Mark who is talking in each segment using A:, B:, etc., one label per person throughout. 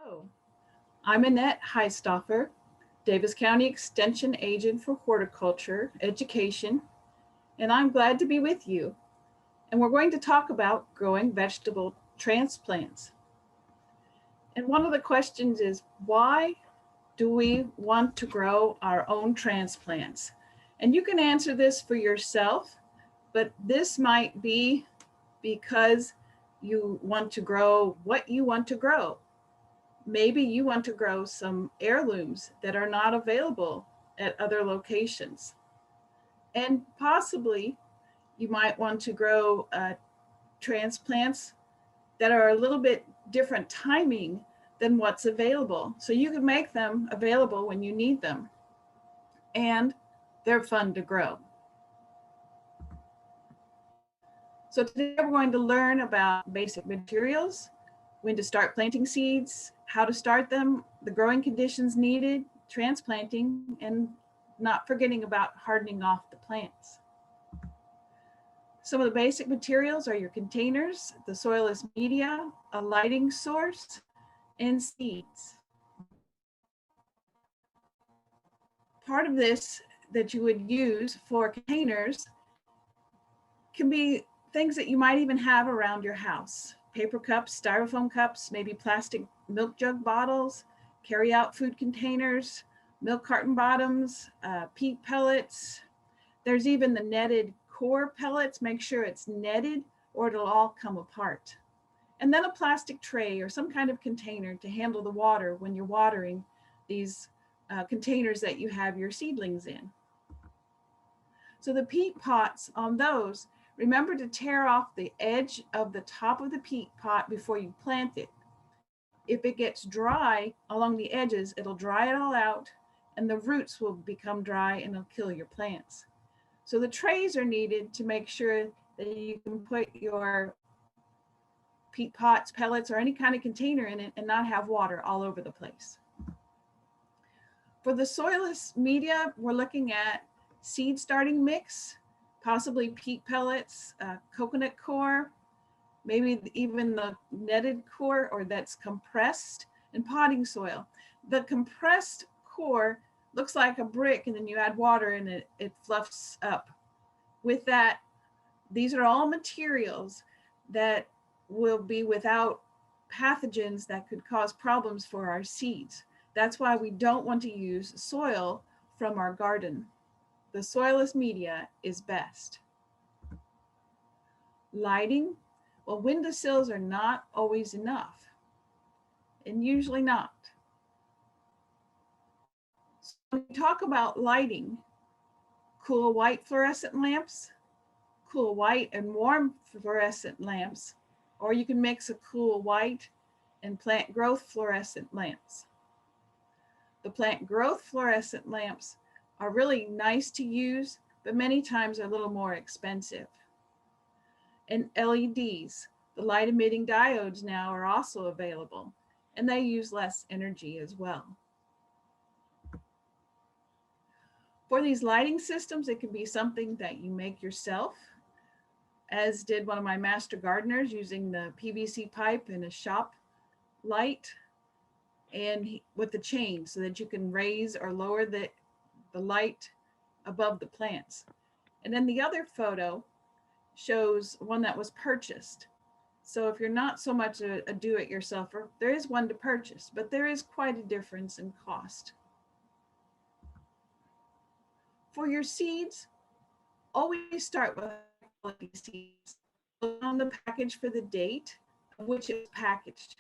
A: Hello, I'm Annette Heisdorffer, Daviess County Extension Agent for Horticulture Education, and I'm glad to be with you. And we're going to talk about growing vegetable transplants. And one of the questions is, why do we want to grow our own transplants? And you can answer this for yourself, but this might be because you want to grow what you want to grow. Maybe you want to grow some heirlooms that are not available at other locations. And possibly you might want to grow transplants that are a little bit different timing than what's available. So you can make them available when you need them. And they're fun to grow. So today we're going to learn about basic materials, when to start planting seeds, how to start them, the growing conditions needed, transplanting, and not forgetting about hardening off the plants. Some of the basic materials are your containers, the soilless media, a lighting source, and seeds. Part of this that you would use for containers can be things that you might even have around your house. Paper cups, styrofoam cups, maybe plastic milk jug bottles, carry-out food containers, milk carton bottoms, peat pellets. There's even the netted core pellets. Make sure it's netted or it'll all come apart. And then a plastic tray or some kind of container to handle the water when you're watering these containers that you have your seedlings in. So the peat pots on those, remember to tear off the edge of the top of the peat pot before you plant it. If it gets dry along the edges, it'll dry it all out and the roots will become dry and it'll kill your plants. So the trays are needed to make sure that you can put your peat pots, pellets, or any kind of container in it and not have water all over the place. For the soilless media, we're looking at seed starting mix, possibly peat pellets, coconut coir, maybe even the netted core or that's compressed, and potting soil. The compressed core looks like a brick and then you add water and it fluffs up. With that, these are all materials that will be without pathogens that could cause problems for our seeds. That's why we don't want to use soil from our garden. The soilless media is best. Lighting, well, windowsills are not always enough, and usually not. So when we talk about lighting, cool white fluorescent lamps, cool white and warm fluorescent lamps, or you can mix a cool white and plant growth fluorescent lamps. The plant growth fluorescent lamps are really nice to use, but many times are a little more expensive. And LEDs, the light emitting diodes now are also available, and they use less energy as well. For these lighting systems, it can be something that you make yourself, as did one of my master gardeners using the PVC pipe and a shop light and with the chain so that you can raise or lower the light above the plants. And then the other photo shows one that was purchased. So if you're not so much a do-it-yourselfer, there is one to purchase, but there is quite a difference in cost. For your seeds, always start with quality seeds. Look on the package for the date of which it was packaged.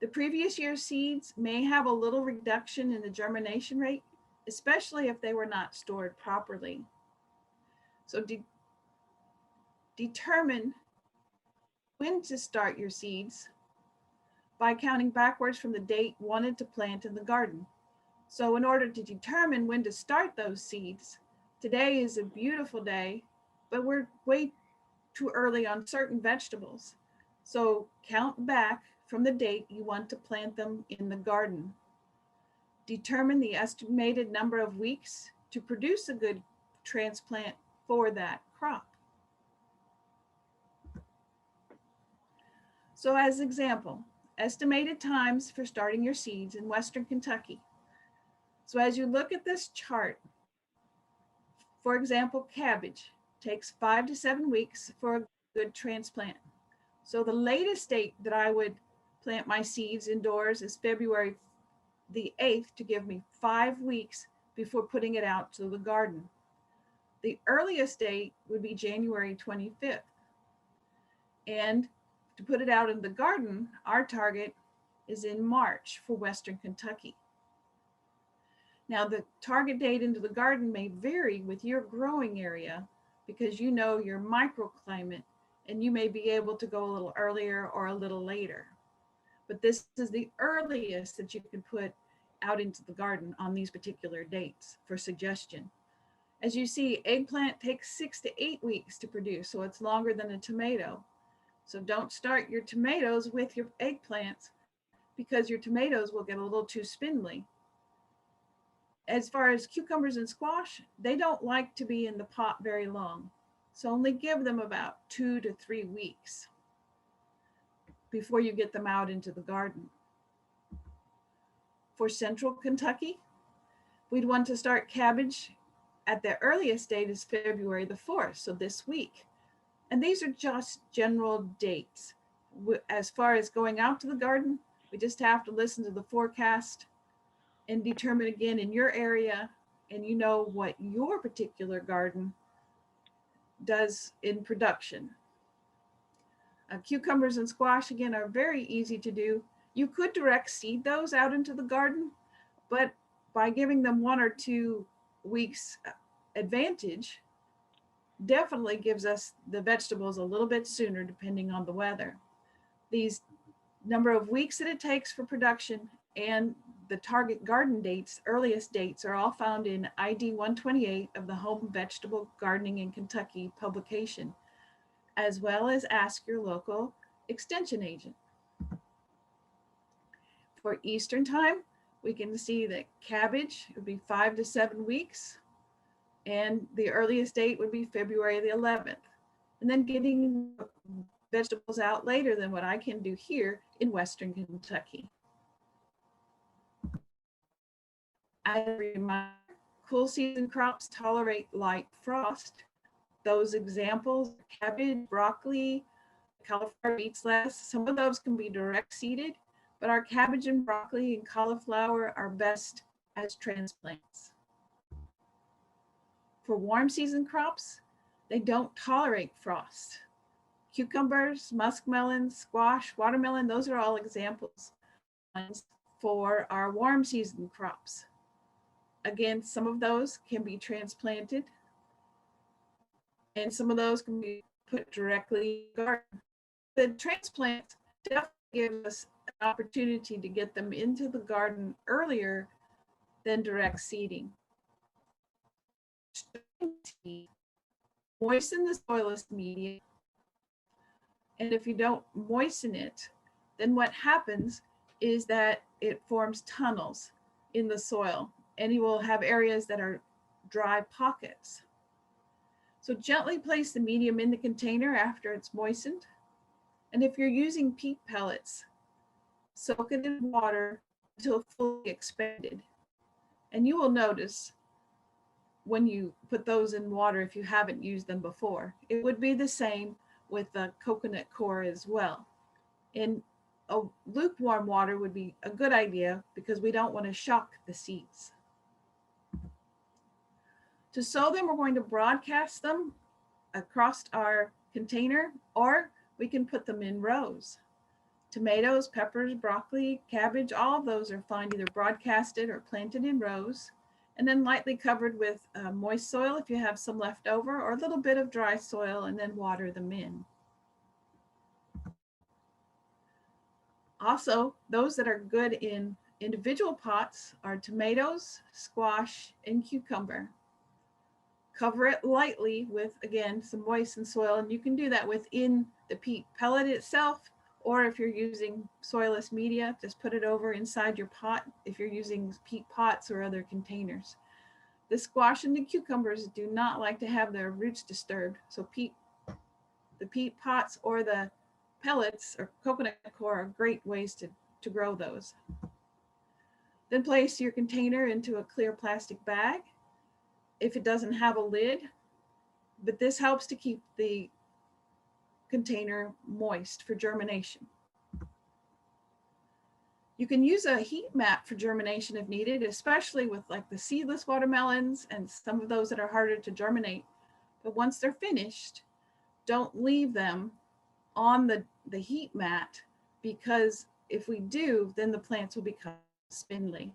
A: The previous year's seeds may have a little reduction in the germination rate, especially if they were not stored properly. So determine when to start your seeds by counting backwards from the date wanted to plant in the garden. So in order to determine when to start those seeds, today is a beautiful day, but we're way too early on certain vegetables. So count back from the date you want to plant them in the garden. Determine the estimated number of weeks to produce a good transplant for that crop. So as example, estimated times for starting your seeds in Western Kentucky. So as you look at this chart, for example, cabbage takes 5 to 7 weeks for a good transplant. So the latest date that I would plant my seeds indoors is February the 8th to give me 5 weeks before putting it out to the garden. The earliest date would be January 25th. And to put it out in the garden, our target is in March for Western Kentucky. Now, the target date into the garden may vary with your growing area because you know your microclimate and you may be able to go a little earlier or a little later. But this is the earliest that you can put out into the garden on these particular dates for suggestion. As you see, eggplant takes 6 to 8 weeks to produce, so it's longer than a tomato. So don't start your tomatoes with your eggplants because your tomatoes will get a little too spindly. As far as cucumbers and squash, they don't like to be in the pot very long. So only give them about 2 to 3 weeks before you get them out into the garden. For Central Kentucky, we'd want to start cabbage at the earliest date is February the 4th, so this week. And these are just general dates. As far as going out to the garden, we just have to listen to the forecast and determine again in your area, and you know what your particular garden does in production. Cucumbers and squash, again, are very easy to do. You could direct seed those out into the garden, but by giving them 1 or 2 weeks advantage, definitely gives us the vegetables a little bit sooner depending on the weather. These number of weeks that it takes for production and the target garden dates, earliest dates, are all found in ID 128 of the Home Vegetable Gardening in Kentucky publication, as well as ask your local extension agent. For Eastern time, we can see that cabbage would be 5 to 7 weeks, and the earliest date would be February the 11th. And then getting vegetables out later than what I can do here in Western Kentucky. As a reminder, cool season crops tolerate light frost. Those examples, cabbage, broccoli, cauliflower, beets, lettuce, some of those can be direct seeded, but our cabbage and broccoli and cauliflower are best as transplants. For warm season crops, they don't tolerate frost. Cucumbers, muskmelons, squash, watermelon, those are all examples for our warm season crops. Again, some of those can be transplanted and some of those can be put directly in the garden. The transplant definitely gives us an opportunity to get them into the garden earlier than direct seeding. Moisten the soilless medium. And if you don't moisten it, then what happens is that it forms tunnels in the soil and you will have areas that are dry pockets. So gently place the medium in the container after it's moistened. And if you're using peat pellets, soak it in water until fully expanded. And you will notice when you put those in water, if you haven't used them before, it would be the same with the coconut coir as well. And a lukewarm water would be a good idea because we don't want to shock the seeds. To sow them, we're going to broadcast them across our container, or we can put them in rows. Tomatoes, peppers, broccoli, cabbage, all of those are fine, either broadcasted or planted in rows, and then lightly covered with moist soil if you have some left over, or a little bit of dry soil, and then water them in. Also, those that are good in individual pots are tomatoes, squash, and cucumber. Cover it lightly with, again, some moistened soil, and you can do that within the peat pellet itself, or if you're using soilless media, just put it over inside your pot if you're using peat pots or other containers. The squash and the cucumbers do not like to have their roots disturbed, so the peat pots or the pellets or coconut coir are great ways to grow those. Then place your container into a clear plastic bag if it doesn't have a lid, but this helps to keep the container moist for germination. You can use a heat mat for germination if needed, especially with like the seedless watermelons and some of those that are harder to germinate. But once they're finished, don't leave them on the heat mat, because if we do, then the plants will become spindly.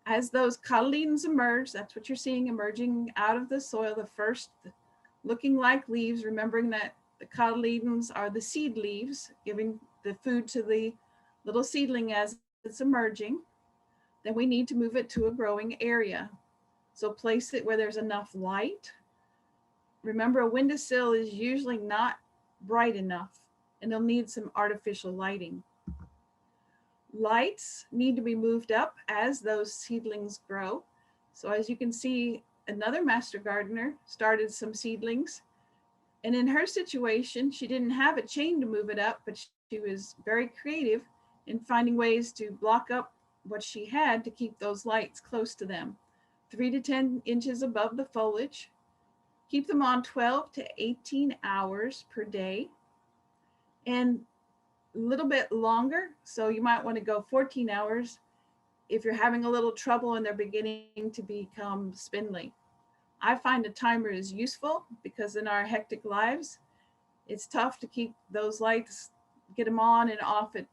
A: As those cotyledons emerge, that's what you're seeing emerging out of the soil, the first looking like leaves, remembering that the cotyledons are the seed leaves, giving the food to the little seedling as it's emerging. Then we need to move it to a growing area. So place it where there's enough light. Remember, a windowsill is usually not bright enough and they'll need some artificial lighting. Lights need to be moved up as those seedlings grow. So as you can see, another master gardener started some seedlings. And in her situation, she didn't have a chain to move it up, but she was very creative in finding ways to block up what she had to keep those lights close to them, 3 to 10 inches above the foliage. Keep them on 12 to 18 hours per day, and a little bit longer. So you might want to go 14 hours if you're having a little trouble and they're beginning to become spindly. I find a timer is useful because in our hectic lives, it's tough to keep those lights, get them on and off it,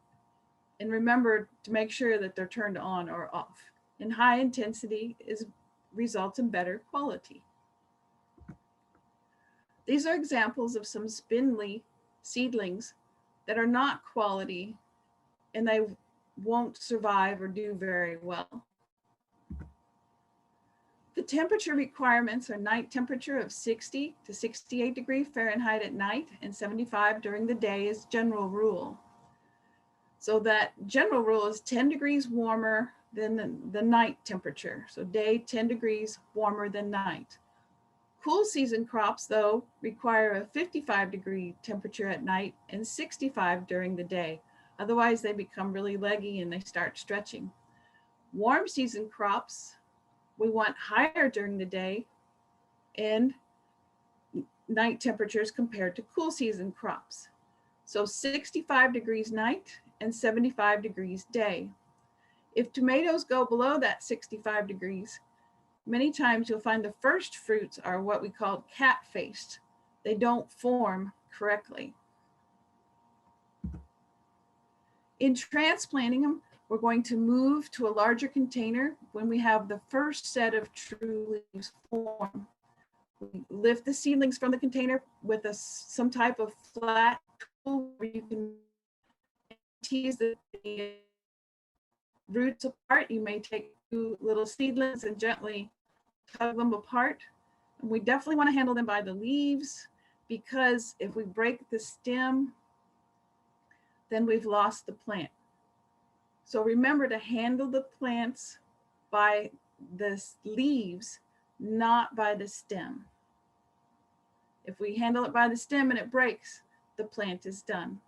A: and remember to make sure that they're turned on or off. And high intensity results in better quality. These are examples of some spindly seedlings that are not quality and they won't survive or do very well. The temperature requirements are night temperature of 60 to 68 degrees Fahrenheit at night and 75 during the day as general rule. So that general rule is 10 degrees warmer than the night temperature. So day 10 degrees warmer than night. Cool season crops, though, require a 55-degree temperature at night and 65 during the day. Otherwise, they become really leggy and they start stretching. Warm season crops, we want higher during the day and night temperatures compared to cool season crops. So 65 degrees night and 75 degrees day. If tomatoes go below that 65 degrees, many times you'll find the first fruits are what we call cat-faced. They don't form correctly. In transplanting them, we're going to move to a larger container when we have the first set of true leaves form. We lift the seedlings from the container with some type of flat tool where you can tease the roots apart. You may take 2 little seedlings and gently tug them apart. And we definitely want to handle them by the leaves, because if we break the stem, then we've lost the plant. So remember to handle the plants by the leaves, not by the stem. If we handle it by the stem and it breaks, the plant is done.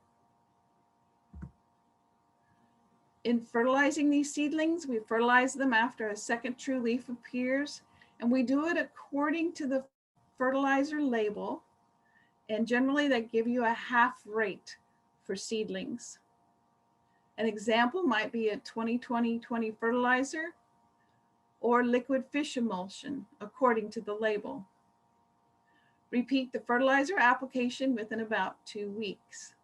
A: In fertilizing these seedlings, we fertilize them after a second true leaf appears, and we do it according to the fertilizer label. And generally they give you a half rate for seedlings. An example might be a 20-20-20 fertilizer or liquid fish emulsion according to the label. Repeat the fertilizer application within about 2 weeks.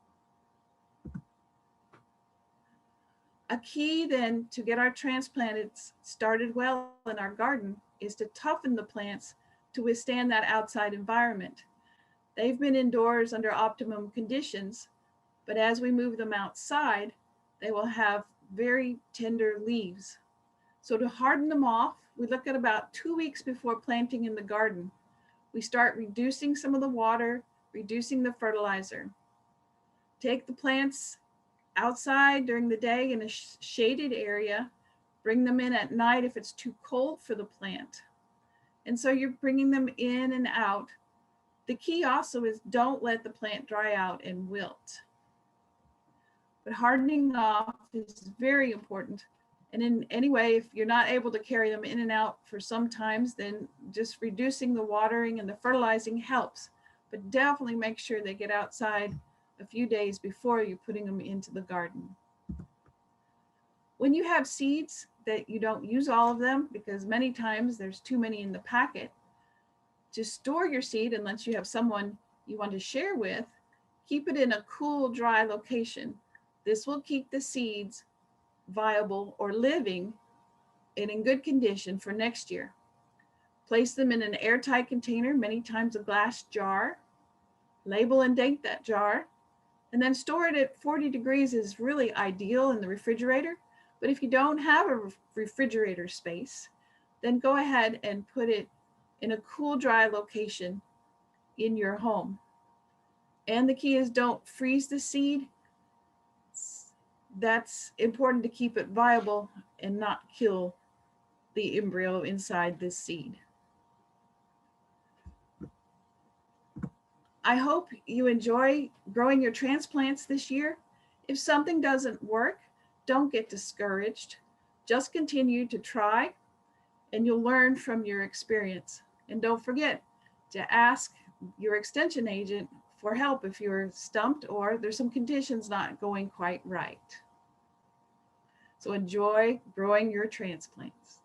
A: A key then to get our transplants started well in our garden is to toughen the plants to withstand that outside environment. They've been indoors under optimum conditions, but as we move them outside, they will have very tender leaves. So to harden them off, we look at about 2 weeks before planting in the garden. We start reducing some of the water, reducing the fertilizer. Take the plants outside during the day in a shaded area, bring them in at night if it's too cold for the plant. And so you're bringing them in and out The key also is don't let the plant dry out and wilt. But hardening off is very important. And in any way, if you're not able to carry them in and out for some times, then just reducing the watering and the fertilizing helps. But definitely make sure they get outside a few days before you're putting them into the garden. When you have seeds that you don't use all of them, because many times there's too many in the packet, to store your seed unless you have someone you want to share with, keep it in a cool, dry location. This will keep the seeds viable or living and in good condition for next year. Place them in an airtight container, many times a glass jar. Label and date that jar, and then store it at 40 degrees is really ideal in the refrigerator. But if you don't have a refrigerator space, then go ahead and put it in a cool, dry location in your home. And the key is don't freeze the seed. That's important to keep it viable and not kill the embryo inside this seed. I hope you enjoy growing your transplants this year. If something doesn't work, don't get discouraged. Just continue to try and you'll learn from your experience. And don't forget to ask your extension agent for help if you're stumped or there's some conditions not going quite right. So enjoy growing your transplants.